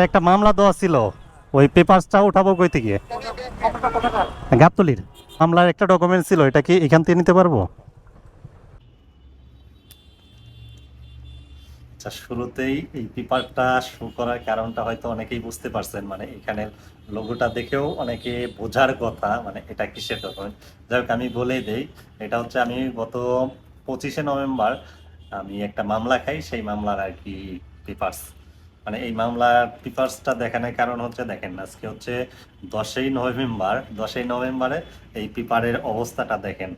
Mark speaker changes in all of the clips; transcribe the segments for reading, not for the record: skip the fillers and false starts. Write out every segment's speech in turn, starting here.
Speaker 1: একটা মামলা দেওয়া ছিল, ওই পেপারসটা উঠাবো কই থেকে? গাবতলির মামলার একটা ডকুমেন্ট ছিল, এটা কি এখান থেকে নিতে পারবো? আচ্ছা, শুরুতেই এই পেপারটা শো করার কারণটা হয়তো অনেকেই বুঝতে পারছেন, মানে এখানে লোগোটা দেখেও অনেকে বোঝার কথা, মানে এটা কিসের ডকুমেন্ট। যাই হোক, আমি বলেই দেই, এটা হচ্ছে আমি গত 25শে নভেম্বর আমি একটা মামলা খাই, সেই মামলার আর কি পেপারস। মানে এই মামলার পেপারসটা দেখানোর কারণ হচ্ছে, দেখেন আজকে হচ্ছে 10ই নভেম্বর, 10ই নভেম্বরে এই পেপারের অবস্থাটা দেখেন,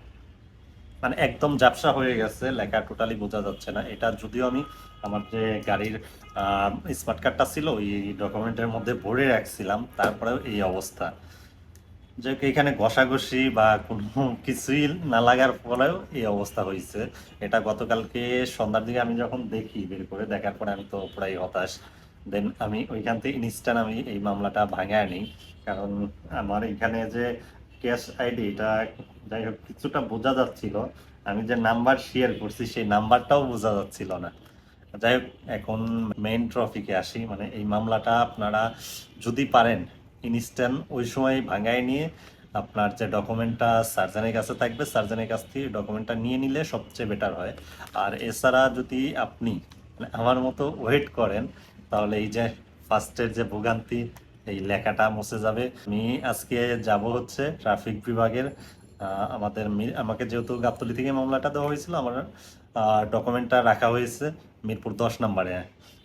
Speaker 1: মানে একদম ঝাপসা হয়ে গেছে, লেখা টোটালি বোঝা যাচ্ছে না। এটা যদিও আমি আমার যে গাড়ির স্মার্ট কার্ডটা ছিল ওই ডকুমেন্টের মধ্যে ভরে রাখছিলাম, তারপরেও এই অবস্থা। যে এখানে ঘষাঘষি বা কোনো কিছুই না লাগার ফলেও এই অবস্থা হয়েছে। এটা গতকালকে সন্ধ্যার দিকে আমি যখন দেখি, বের করে দেখার পরে আমি তো পুরাই হতাশ। দেন আমি ওইখান থেকে ইনস্ট্যান্ট আমি এই মামলাটা ভাঙায় নিই, কারণ আমার এখানে যে ক্যাশ আইডি, এটা যাই হোক কিছুটা বোঝা যাচ্ছিল, আমি যে নাম্বার শেয়ার করছি সেই নাম্বারটাও বোঝা যাচ্ছিল না। যাই হোক, এখন মেইন টপিকে আসি। মানে এই মামলাটা আপনারা যদি পারেন ইনস্ট্যান্ট ওই সময় ভাঙায় নিয়ে আপনার যে ডকুমেন্টটা সার্জনের কাছে থাকবে, সার্জনের কাছ থেকে ডকুমেন্টটা নিয়ে নিলে সবচেয়ে বেটার হয়। আর এছাড়া যদি আপনি মানে আমার মতো ওয়েট করেন, তাহলে এই যে ফার্স্টের যে ভোগান্তি, এই লেখাটা মুছে যাবে। আমি আজকে যাব হচ্ছে ট্রাফিক বিভাগের আমাকে যেহেতু গাবতলী থেকে মামলাটা দেওয়া হয়েছিল, আমার ডকুমেন্টটা রাখা হয়েছে মিরপুর 10 নম্বরে।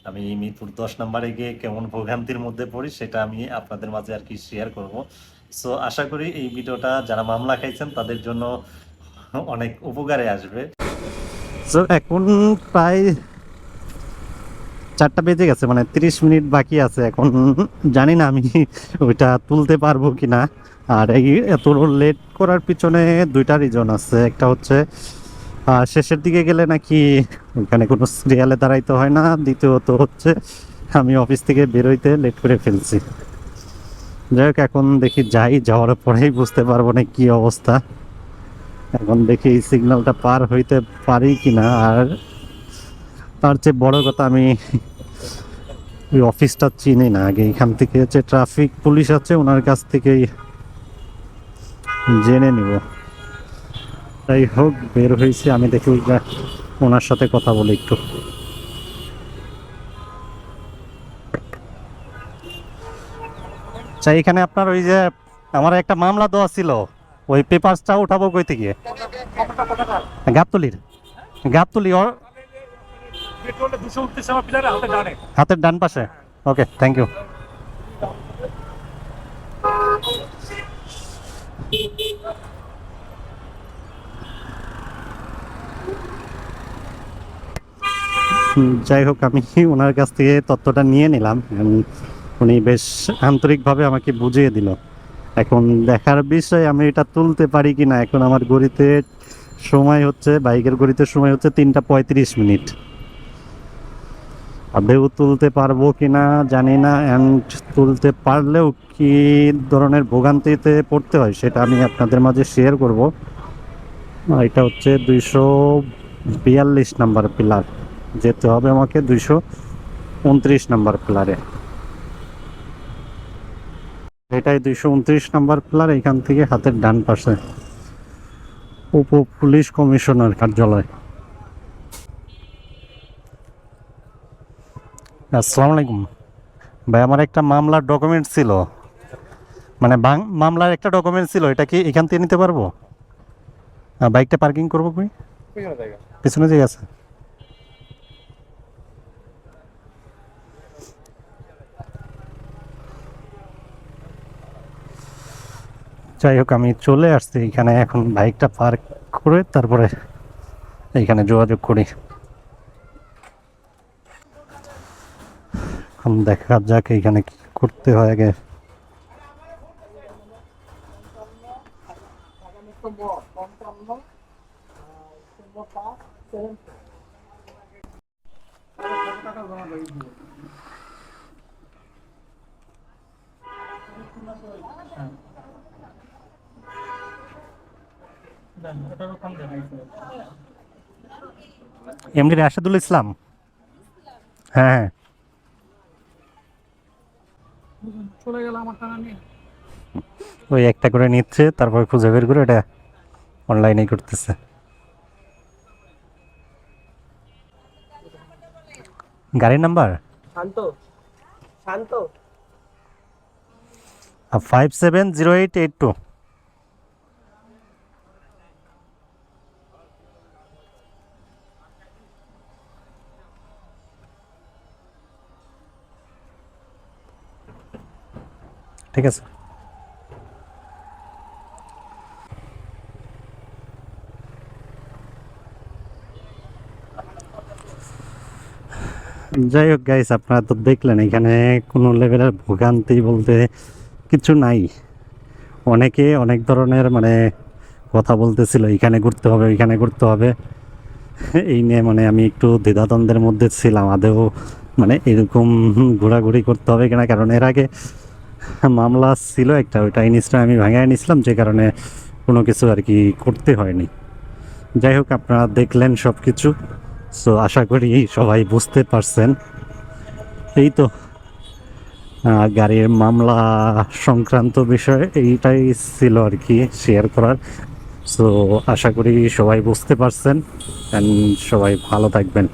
Speaker 1: আমি মিরপুর 10 নম্বরে গিয়ে কেমন ভোগান্তির মধ্যে পড়ি সেটা আমি আপনাদের মাঝে আর কি শেয়ার করব। সো আশা করি এই ভিডিওটা যারা মামলা খাইছেন তাদের জন্য অনেক উপকারে আসবে। সো এখন প্রায় 4টা বেজে গেছে, মানে 30 মিনিট বাকি আছে। এখন জানি না আমি ওইটা তুলতে পারবো কিনা। আর এই এত লেট করার পিছনে দুইটা রিজন আছে। একটা হচ্ছে শেষের দিকে গেলে নাকি ওখানে কোনো সিরিয়ালে দাঁড়াইতে হয় না, দ্বিতীয়ত হচ্ছে আমি অফিস থেকে বেরোইতে লেট করে ফেলছি। যাই হোক, এখন দেখি যাই, যাওয়ার পরেই বুঝতে পারবো না কি অবস্থা। এখন দেখি এই সিগন্যালটা পার হইতে পারি কিনা। আর তার চেয়ে বড় কথা, আমি ওই অফিসটা চিনি না আগে। এখান থেকে হচ্ছে ট্রাফিক পুলিশ আছে, ওনার কাছ থেকেই জেনে নিব। যাই হোক, বের হয়েছি, আমি দেখি ওনার সাথে কথা বলি একটু। আচ্ছা, এখানে আপনার ওই যে আমার একটা মামলা দেওয়া ছিল, ওই পেপারসটা উঠাবো কই থেকে? গাবতলির গাবতলি হাতের ডান পাশে। ওকে, থ্যাংক ইউ। যাই হোক, আমি ওনার কাছ থেকে তথ্যটা নিয়ে নিলাম। উনি বেশ আন্তরিকভাবে আমাকে বুঝিয়ে দিল। এখন দেখার বিষয় আমি এটা তুলতে পারি কিনা। এখন আমার ঘড়িতে সময় হচ্ছে, বাইকের ঘড়িতে সময় হচ্ছে 3টা 35 মিনিট। আদৌ তুলতে পারবো কিনা জানি না। অ্যান্ড তুলতে পারলেও কি ধরনের ভোগান্তিতে পড়তে হয় সেটা আমি আপনাদের মাঝে শেয়ার করব। এটা হচ্ছে 242 নম্বর পিলার, যেতে হবে আমাকে 229 নম্বর পিলারে। এটাই 229 নম্বর পিলার। এখান থেকে হাতের ডান পাশে উপ পুলিশ কমিশনার কার্যালয়। আসসালামু আলাইকুম ভাই, আমার একটা মামলার ডকুমেন্ট ছিল, মানে মামলার একটা ডকুমেন্ট ছিল, এটা কি এখান থেকে নিতে পারবো? বাইকটা পার্কিং করবো কই? পিছনে জায়গা আছে। যাই হোক, আমি চলে আসছি এখানে। এখন বাইকটা পার্ক করে তারপরে এইখানে যোগাযোগ করি। এখন দেখা যাক এইখানে কি করতে হয় আগে। এমডি রাশেদুল ইসলাম। হ্যাঁ, হ্যাঁ।
Speaker 2: চলে গেল আমার টাকা নিয়ে।
Speaker 1: ওই একটা করে নিচ্ছে, তারপর খুঁজে বের করে এটা অনলাইনে করতেছে। গাড়ির নাম্বার
Speaker 3: শান্ত, শান্ত।
Speaker 1: 570882। ঠিক আছে। যাই হোক গাইস, আপনারা তো দেখলেন এখানে কোনো লেভেলের ভোগান্তি বলতে কিছু নাই। অনেকে অনেক ধরনের মানে কথা বলতেছিল, এখানে ঘুরতে হবে ওইখানে ঘুরতে হবে। এই নিয়ে মানে আমি একটু দ্বিধাদ্বন্দ্বের মধ্যে ছিলাম, আদেও মানে এরকম ঘোরাঘুরি করতে হবে কিনা, কারণ এর আগে মামলা ছিল একটা, ওইটা জিনিসটা আমি ভাঙায় নিছিলাম, যে কারণে কোনো কিছু আর কি করতে হয়নি। যাই হোক, আপনারা দেখলেন সব কিছু, সো আশা করি সবাই বুঝতে পারছেন। এই তো গাড়ির মামলা সংক্রান্ত বিষয় এইটাই ছিল আর কি শেয়ার করার। সো আশা করি সবাই বুঝতে পারছেন, অ্যান্ড সবাই ভালো থাকবেন।